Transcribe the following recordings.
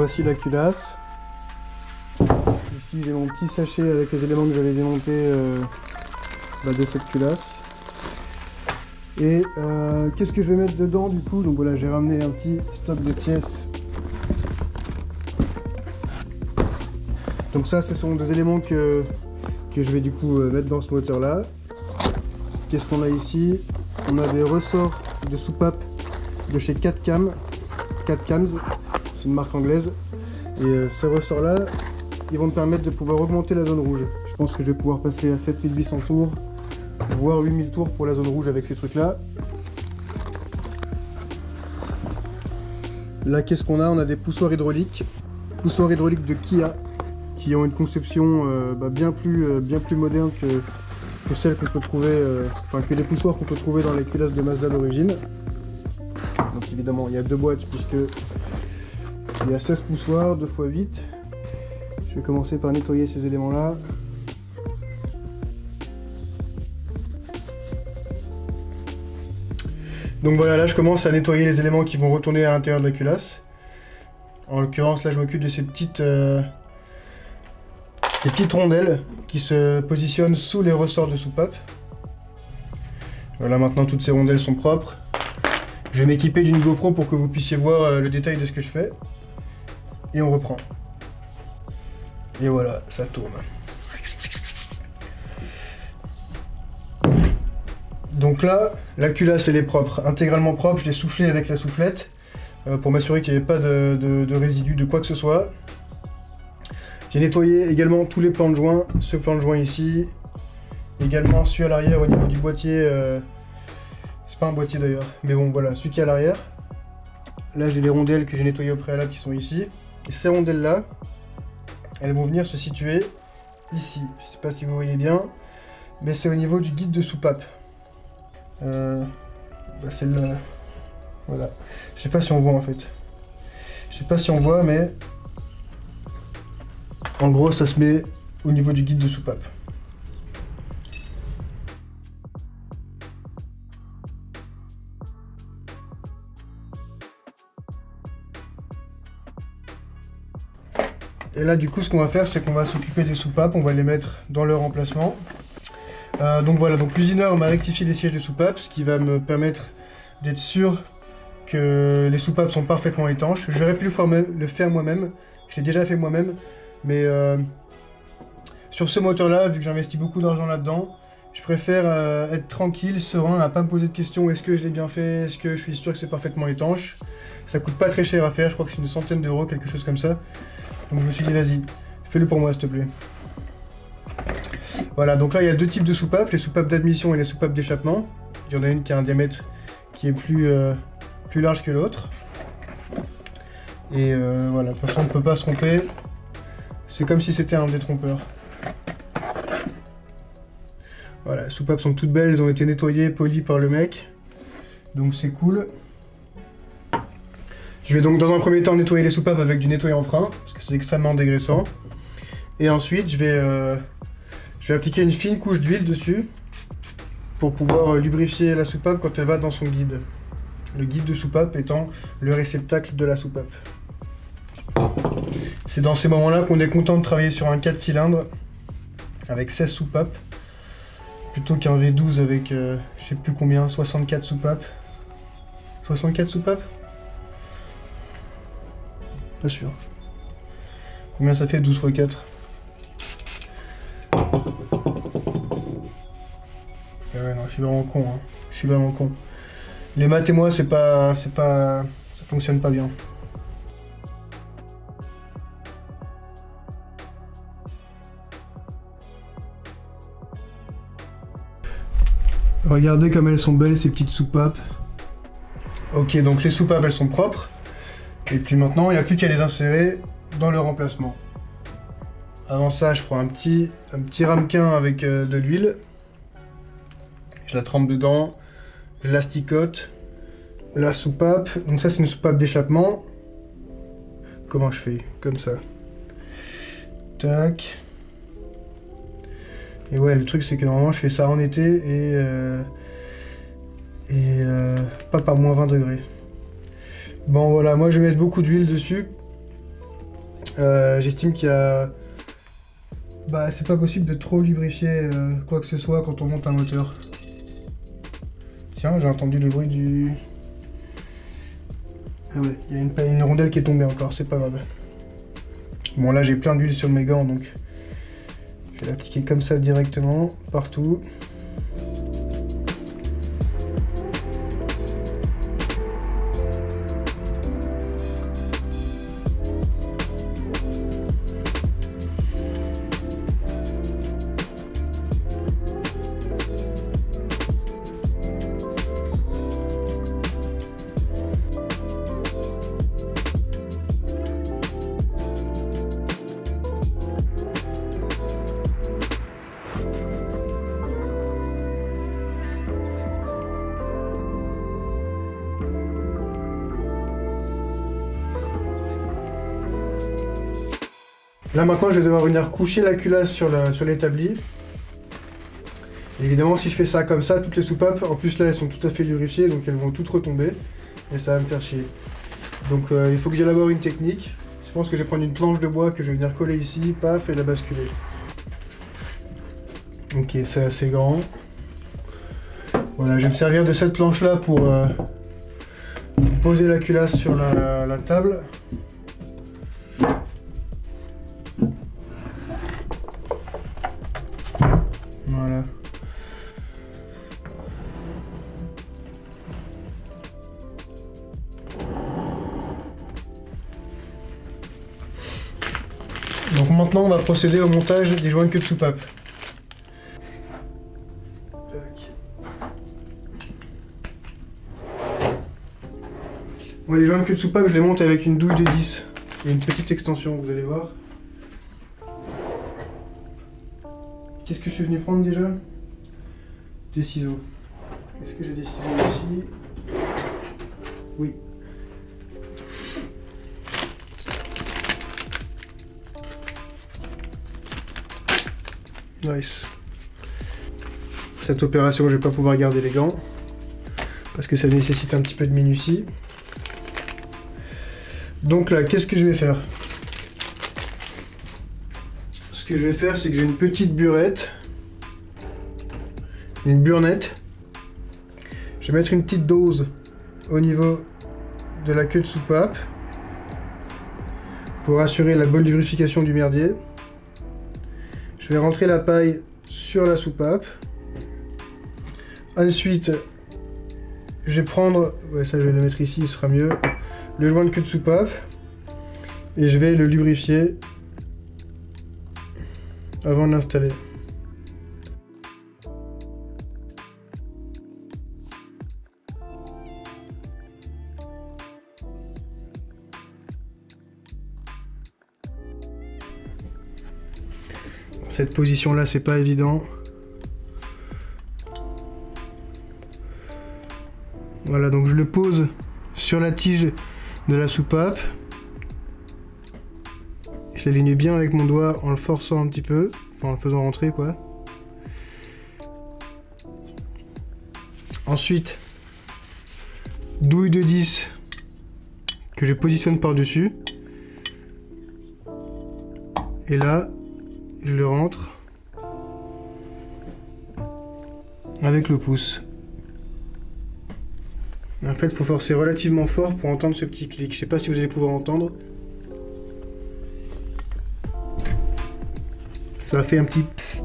voici la culasse. Ici j'ai mon petit sachet avec les éléments que j'avais démontés de cette culasse. Et qu'est-ce que je vais mettre dedans du coup? Donc voilà, j'ai ramené un petit stock de pièces. Donc ça, ce sont des éléments que je vais du coup mettre dans ce moteur là. Qu'est-ce qu'on a ici? On a des ressorts de soupape de chez 4Cams, c'est une marque anglaise. Et ces ressorts là, ils vont me permettre de pouvoir augmenter la zone rouge. Je pense que je vais pouvoir passer à 7800 tours, voire 8000 tours pour la zone rouge avec ces trucs là. Là, qu'est-ce qu'on a? On a des poussoirs hydrauliques de Kia, qui ont une conception bien plus moderne que celles qu'on peut trouver, que les poussoirs qu'on peut trouver dans les culasses de Mazda d'origine. Donc évidemment, il y a 2 boîtes puisque il y a 16 poussoirs, 2 x 8. Je vais commencer par nettoyer ces éléments-là. Donc voilà, là je commence à nettoyer les éléments qui vont retourner à l'intérieur de la culasse. En l'occurrence, là je m'occupe de ces petites rondelles qui se positionnent sous les ressorts de soupape. Voilà, maintenant toutes ces rondelles sont propres. Je vais m'équiper d'une GoPro pour que vous puissiez voir le détail de ce que je fais. Et on reprend. Et voilà, ça tourne. Donc là, la culasse elle est propre, intégralement propre. Je l'ai soufflé avec la soufflette pour m'assurer qu'il n'y avait pas de résidus de quoi que ce soit. J'ai nettoyé également tous les plans de joint, ce plan de joint ici, également celui à l'arrière au niveau du boîtier, c'est pas un boîtier d'ailleurs, mais bon voilà, celui qui est à l'arrière. Là j'ai les rondelles que j'ai nettoyées au préalable qui sont ici, et ces rondelles là, elles vont venir se situer ici, je sais pas si vous voyez bien, mais c'est au niveau du guide de soupape. Celle-là, voilà, je sais pas si on voit en fait, je sais pas si on voit mais... En gros, ça se met au niveau du guide de soupape. Et là, du coup, ce qu'on va faire, c'est qu'on va s'occuper des soupapes, on va les mettre dans leur emplacement. Donc voilà, donc l'usineur m'a rectifié les sièges de soupapes, ce qui va me permettre d'être sûr que les soupapes sont parfaitement étanches. J'aurais pu le faire moi-même, je l'ai déjà fait moi-même. Mais sur ce moteur là, vu que j'investis beaucoup d'argent là-dedans, je préfère être tranquille, serein, à pas me poser de questions. Est-ce que je l'ai bien fait? Est-ce que je suis sûr que c'est parfaitement étanche? Ça coûte pas très cher à faire, je crois que c'est une centaine d'euros, quelque chose comme ça. Donc je me suis dit vas-y, fais-le pour moi s'il te plaît. Voilà, donc là il y a 2 types de soupapes, les soupapes d'admission et les soupapes d'échappement. Il y en a une qui a un diamètre qui est plus large que l'autre. Et voilà, de toute façon on ne peut pas se tromper. C'est comme si c'était un détrompeur. Voilà, les soupapes sont toutes belles, elles ont été nettoyées, polies par le mec. Donc c'est cool. Je vais donc dans un premier temps nettoyer les soupapes avec du nettoyant frein, parce que c'est extrêmement dégraissant. Et ensuite je vais appliquer une fine couche d'huile dessus, pour pouvoir lubrifier la soupape quand elle va dans son guide. Le guide de soupape étant le réceptacle de la soupape. C'est dans ces moments-là qu'on est content de travailler sur un 4 cylindres avec 16 soupapes plutôt qu'un V12 avec je sais plus combien, 64 soupapes. 64 soupapes? Pas sûr. Combien ça fait 12 x 4? Ouais, non, je suis vraiment con, hein. Je suis vraiment con. Les maths et moi, ça fonctionne pas bien. Regardez comme elles sont belles ces petites soupapes. Ok, donc les soupapes elles sont propres. Et puis maintenant, il n'y a plus qu'à les insérer dans leur emplacement. Avant ça, je prends un petit ramequin avec de l'huile. Je la trempe dedans, je l'asticote. La soupape, donc ça c'est une soupape d'échappement. Comment je fais? Comme ça. Tac. Et ouais, le truc c'est que normalement je fais ça en été et pas par moins 20 degrés. Bon voilà, moi je vais mettre beaucoup d'huile dessus J'estime qu'il y a... Bah, c'est pas possible de trop lubrifier quoi que ce soit quand on monte un moteur. Tiens, j'ai entendu le bruit du... Ah ouais, il y a une rondelle qui est tombée encore, c'est pas grave. Bon, là j'ai plein d'huile sur mes gants, donc je vais l'appliquer comme ça directement, partout. Là maintenant je vais devoir venir coucher la culasse sur l'établi. Évidemment si je fais ça comme ça, toutes les soupapes, en plus là elles sont tout à fait lubrifiées, donc elles vont toutes retomber. Et ça va me faire chier. Donc il faut que j'élabore une technique. Je pense que je vais prendre une planche de bois que je vais venir coller ici, paf, et la basculer. Ok, c'est assez grand. Voilà, je vais me servir de cette planche là pour poser la culasse sur la table. Voilà. Donc maintenant on va procéder au montage des joints de queue de soupape. Bon, les joints de queue de soupape je les monte avec une douille de 10 et une petite extension, vous allez voir. Qu'est-ce que je suis venu prendre déjà? Des ciseaux. Est-ce que j'ai des ciseaux ici? Oui. Nice. Cette opération, je vais pas pouvoir garder les gants parce que ça nécessite un petit peu de minutie. Donc là, qu'est-ce que je vais faire? Ce que je vais faire, c'est que j'ai une petite burette, une burnette. Je vais mettre une petite dose au niveau de la queue de soupape pour assurer la bonne lubrification du merdier. Je vais rentrer la paille sur la soupape. Ensuite, je vais prendre, ouais, ça je vais le mettre ici, il sera mieux, le joint de queue de soupape et je vais le lubrifier avant de l'installer. Cette position là c'est pas évident. Voilà, donc je le pose sur la tige de la soupape. Je l'aligne bien avec mon doigt en le forçant un petit peu, enfin en le faisant rentrer quoi. Ensuite, douille de 10 que je positionne par-dessus. Et là, je le rentre avec le pouce. En fait, il faut forcer relativement fort pour entendre ce petit clic. Je sais pas si vous allez pouvoir entendre. Ça a fait un petit pss.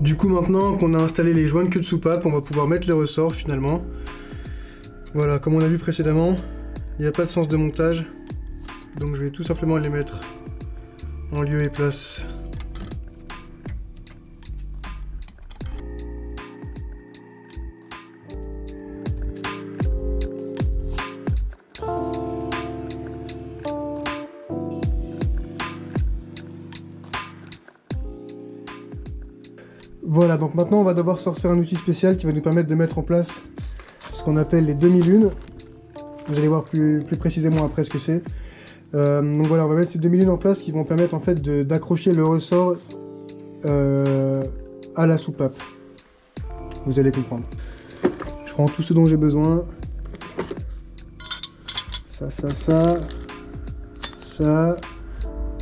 Du coup, maintenant qu'on a installé les joints de queue de soupape, on va pouvoir mettre les ressorts finalement. Voilà, comme on a vu précédemment, il n'y a pas de sens de montage. Donc je vais tout simplement les mettre en lieu et place. Voilà, donc maintenant on va devoir sortir un outil spécial qui va nous permettre de mettre en place ce qu'on appelle les demi-lunes. Vous allez voir plus précisément après ce que c'est. Donc voilà, on va mettre ces demi-lunes en place qui vont permettre en fait d'accrocher le ressort à la soupape. Vous allez comprendre. Je prends tout ce dont j'ai besoin. Ça,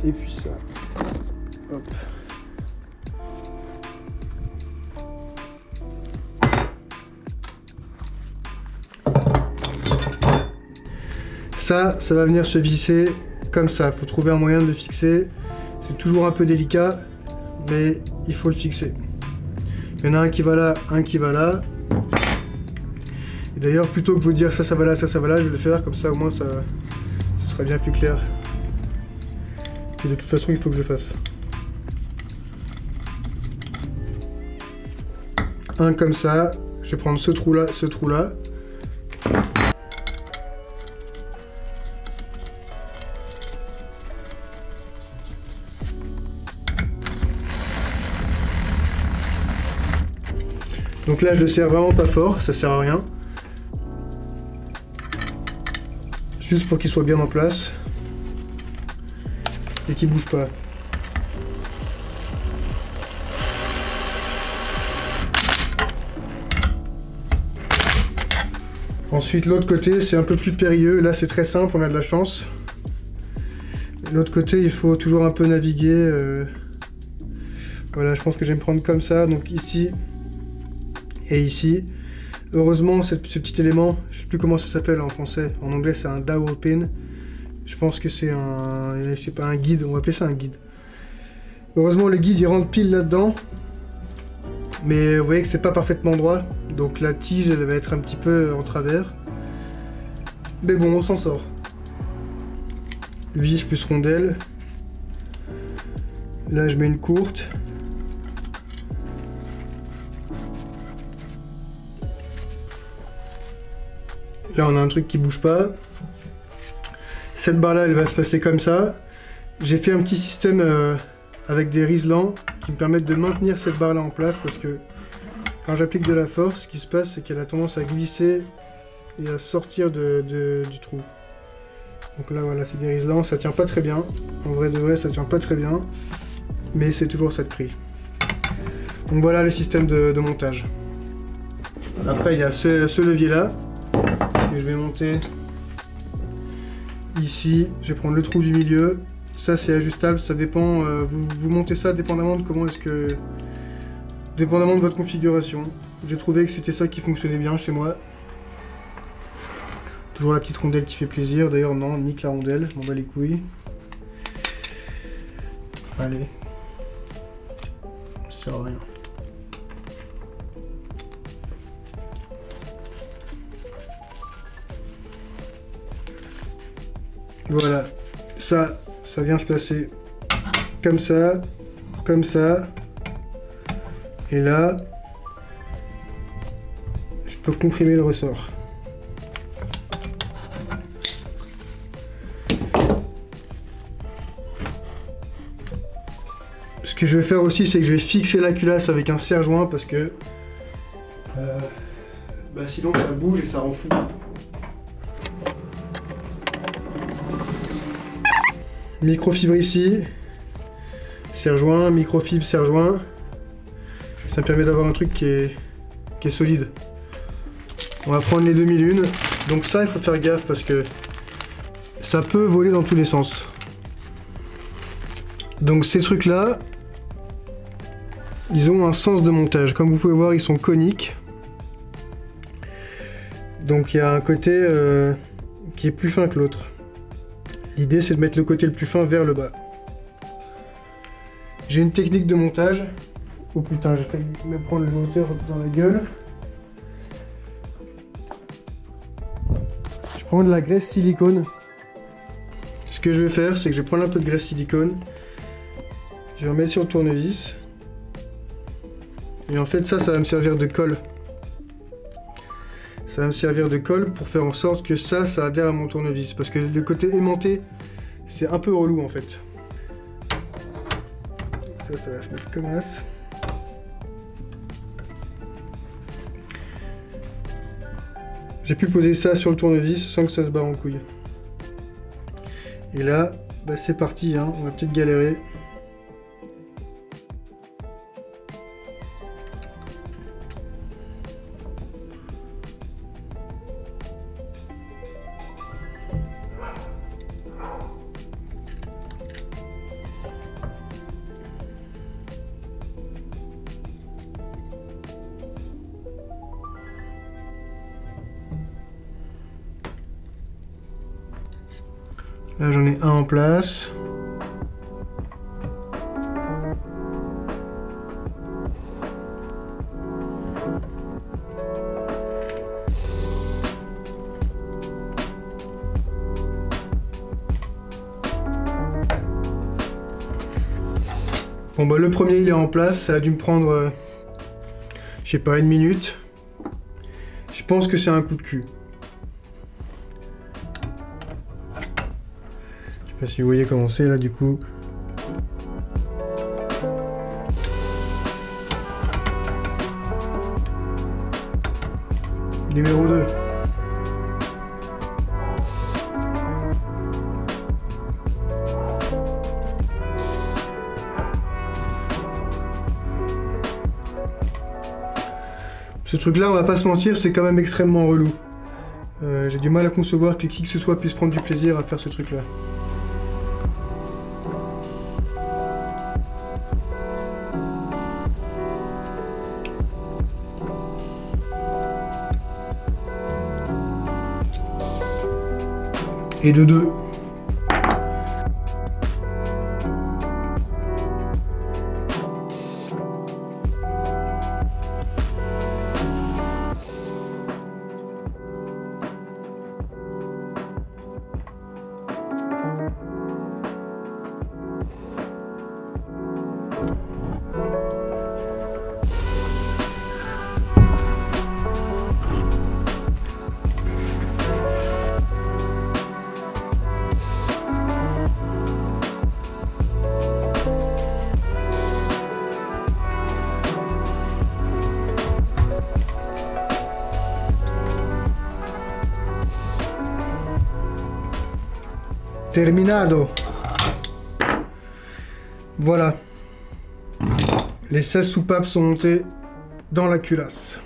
et puis ça. Hop. Ça va venir se visser comme ça. Il faut trouver un moyen de le fixer. C'est toujours un peu délicat, mais il faut le fixer. Il y en a un qui va là, un qui va là. Et d'ailleurs, plutôt que vous dire ça va là, ça va là, je vais le faire comme ça, au moins ça sera bien plus clair. Et de toute façon, il faut que je le fasse. Un comme ça. Je vais prendre ce trou là, ce trou là. Donc là, je le serre vraiment pas fort, ça sert à rien. Juste pour qu'il soit bien en place. Et qu'il bouge pas. Ensuite, l'autre côté, c'est un peu plus périlleux. Là, c'est très simple, on a de la chance. L'autre côté, il faut toujours un peu naviguer. Voilà, je pense que je vais me prendre comme ça. Donc ici et ici. Heureusement, ce petit élément, je sais plus comment ça s'appelle en français. En anglais, c'est un dowel pin. Je pense que c'est je sais pas, un guide. On va appeler ça un guide. Heureusement, le guide, il rentre pile là-dedans. Mais vous voyez que c'est pas parfaitement droit. Donc la tige, elle va être un petit peu en travers. Mais bon, on s'en sort. Vis plus rondelle. Là, je mets une courte. Là, on a un truc qui bouge pas. Cette barre-là, elle va se passer comme ça. J'ai fait un petit système avec des riselants qui me permettent de maintenir cette barre-là en place parce que quand j'applique de la force, ce qui se passe, c'est qu'elle a tendance à glisser et à sortir du trou. Donc là, voilà, c'est des riselants. Ça tient pas très bien. En vrai de vrai, ça tient pas très bien. Mais c'est toujours ça de prix. Donc voilà le système de montage. Après, il y a ce levier-là. Je vais monter ici, je vais prendre le trou du milieu. Ça c'est ajustable, ça dépend, vous montez ça dépendamment de dépendamment de votre configuration. J'ai trouvé que c'était ça qui fonctionnait bien chez moi. Toujours la petite rondelle qui fait plaisir, d'ailleurs non, nique la rondelle, je m'en bats les couilles. Allez, ça sert à rien. Voilà, ça vient se placer comme ça, et là, je peux comprimer le ressort. Ce que je vais faire aussi, c'est que je vais fixer la culasse avec un serre-joint parce que sinon ça bouge et ça rend fou. Microfibre ici, serre-joint, microfibre, serre-joint. Ça me permet d'avoir un truc qui est solide. On va prendre les demi-lunes. Donc ça, il faut faire gaffe parce que ça peut voler dans tous les sens. Donc ces trucs-là, ils ont un sens de montage. Comme vous pouvez voir, ils sont coniques. Donc il y a un côté qui est plus fin que l'autre. L'idée, c'est de mettre le côté le plus fin vers le bas. J'ai une technique de montage. Oh putain, j'ai failli me prendre le moteur dans la gueule. Je prends de la graisse silicone. Ce que je vais faire, c'est que je vais prendre un peu de graisse silicone. Je vais en mettre sur le tournevis. Et en fait, ça va me servir de colle. Ça va me servir de colle pour faire en sorte que ça adhère à mon tournevis. Parce que le côté aimanté, c'est un peu relou en fait. Ça va se mettre comme as. j'ai pu poser ça sur le tournevis sans que ça se barre en couille. Et là, bah c'est parti, hein, on va peut-être galérer. Là j'en ai un en place. Bon bah le premier il est en place, ça a dû me prendre, je sais pas, 1 minute. Je pense que c'est un coup de cul. Je sais pas si vous voyez comment c'est là du coup. Numéro 2. Ce truc-là, on va pas se mentir, c'est quand même extrêmement relou. J'ai du mal à concevoir que qui que ce soit puisse prendre du plaisir à faire ce truc-là. Et de 2. Terminado. Voilà. Les 16 soupapes sont montées dans la culasse.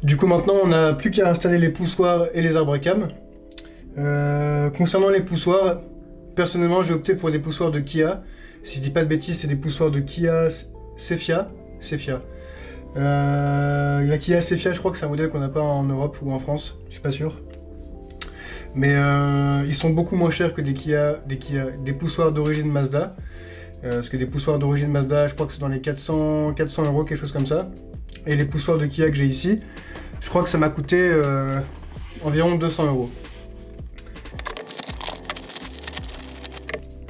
Du coup maintenant on n'a plus qu'à installer les poussoirs et les arbres à cam. Concernant les poussoirs, personnellement j'ai opté pour des poussoirs de Kia. Si je dis pas de bêtises, c'est des poussoirs de Kia Cephia. La Kia Cephia, je crois que c'est un modèle qu'on n'a pas en Europe ou en France, je suis pas sûr. Mais ils sont beaucoup moins chers que des poussoirs d'origine Mazda. Parce que des poussoirs d'origine Mazda, je crois que c'est dans les 400 €, quelque chose comme ça. Et les poussoirs de Kia que j'ai ici, je crois que ça m'a coûté environ 200 €.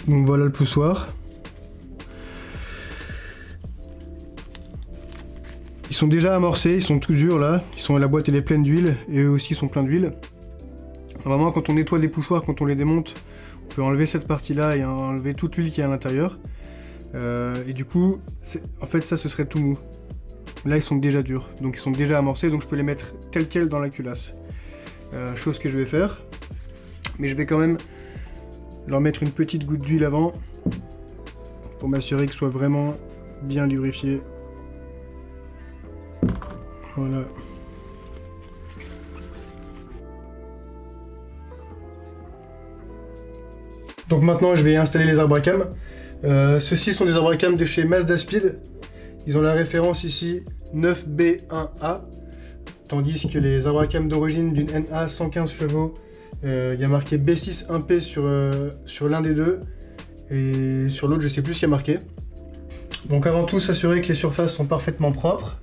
Donc voilà le poussoir. Ils sont déjà amorcés, ils sont tout durs là. La boîte elle est pleine d'huile et eux aussi sont pleins d'huile. Vraiment, quand on nettoie les poussoirs, quand on les démonte, on peut enlever cette partie-là et enlever toute l'huile qui est à l'intérieur. Et du coup, en fait, ça, ce serait tout mou. Là, ils sont déjà durs, donc ils sont déjà amorcés, donc je peux les mettre tels quels dans la culasse. Chose que je vais faire. Mais je vais quand même leur mettre une petite goutte d'huile avant, pour m'assurer qu'ils soient vraiment bien lubrifiés. Voilà. Donc maintenant je vais installer les arbres à cam. Ceux-ci sont des arbres à cam de chez Mazda Speed. Ils ont la référence ici 9B1A. Tandis que les arbres à cam d'origine d'une NA 115 chevaux, il y a marqué B6 1P sur l'un des deux. Et sur l'autre je sais plus ce qu'il y a marqué. Donc avant tout s'assurer que les surfaces sont parfaitement propres.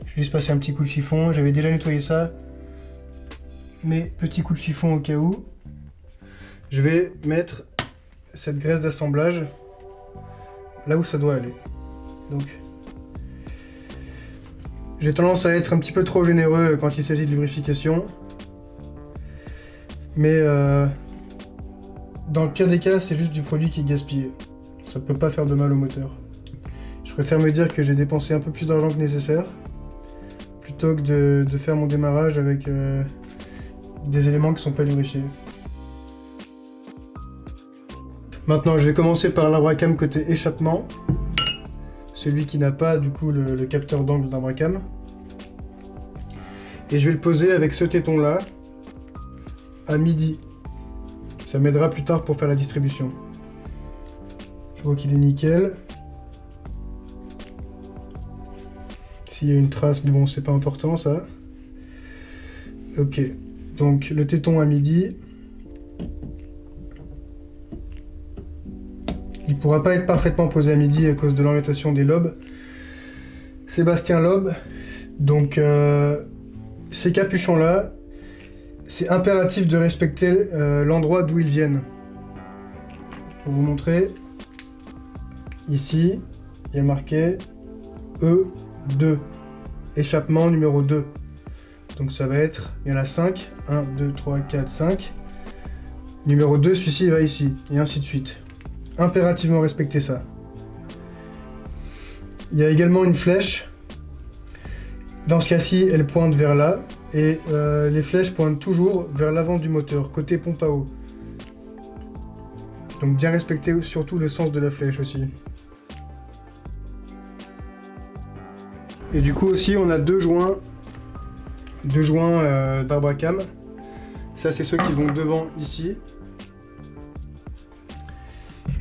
Je vais juste passer un petit coup de chiffon. J'avais déjà nettoyé ça. Mais petit coup de chiffon au cas où. Je vais mettre cette graisse d'assemblage là où ça doit aller. Donc, j'ai tendance à être un petit peu trop généreux quand il s'agit de lubrification. Mais dans le pire des cas, c'est juste du produit qui est gaspillé. Ça ne peut pas faire de mal au moteur. Je préfère me dire que j'ai dépensé un peu plus d'argent que nécessaire, plutôt que de faire mon démarrage avec des éléments qui sont pas lubrifiés. Maintenant, je vais commencer par l'abracam côté échappement, celui qui n'a pas du coup le capteur d'angle d'abracam. Et je vais le poser avec ce téton là à midi. Ça m'aidera plus tard pour faire la distribution. Je vois qu'il est nickel. S'il y a une trace, mais bon, c'est pas important ça. Ok, donc le téton à midi. Il pourra pas être parfaitement posé à midi à cause de l'orientation des lobes. Sébastien Loeb. Donc ces capuchons là, c'est impératif de respecter l'endroit d'où ils viennent. Pour vous montrer, ici, il y a marqué E2, échappement numéro 2. Donc ça va être, il y en a 5, 1, 2, 3, 4, 5. Numéro 2, celui-ci va ici, et ainsi de suite. Impérativement respecter ça. Il y a également une flèche. Dans ce cas-ci, elle pointe vers là, et les flèches pointent toujours vers l'avant du moteur, côté pompe à eau. Donc bien respecter surtout le sens de la flèche aussi. Et du coup aussi, on a deux joints d'abracam. Ça, c'est ceux qui vont devant ici.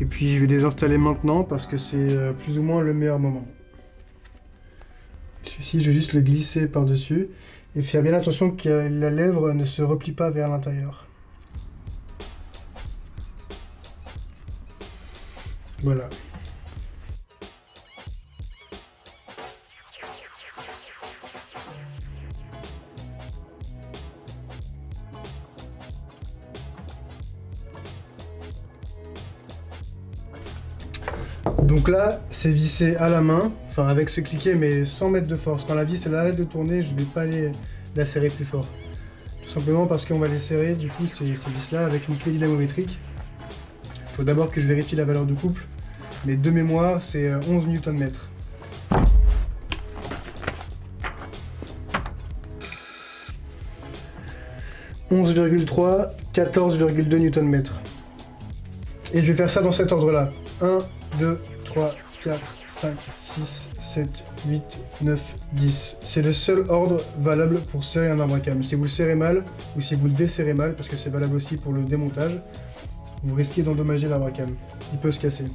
Et puis je vais les installer maintenant parce que c'est plus ou moins le meilleur moment. Celui-ci, je vais juste le glisser par-dessus et faire bien attention que la lèvre ne se replie pas vers l'intérieur. Voilà. Donc là, c'est vissé à la main, enfin avec ce cliquet, mais sans mettre de force. Quand la vis elle arrête de tourner, je ne vais pas la serrer plus fort. Tout simplement parce qu'on va les serrer, du coup, ces vis-là, avec une clé dynamométrique. Il faut d'abord que je vérifie la valeur de couple, mais de mémoire, c'est 11 Nm. « 11,3, 14,2 Nm. Et je vais faire ça dans cet ordre-là. 1, 2, 3, 4, 5, 6, 7, 8, 9, 10. C'est le seul ordre valable pour serrer un abracam. Si vous le serrez mal, ou si vous le desserrez mal, parce que c'est valable aussi pour le démontage, vous risquez d'endommager l'abracam. Il peut se casser.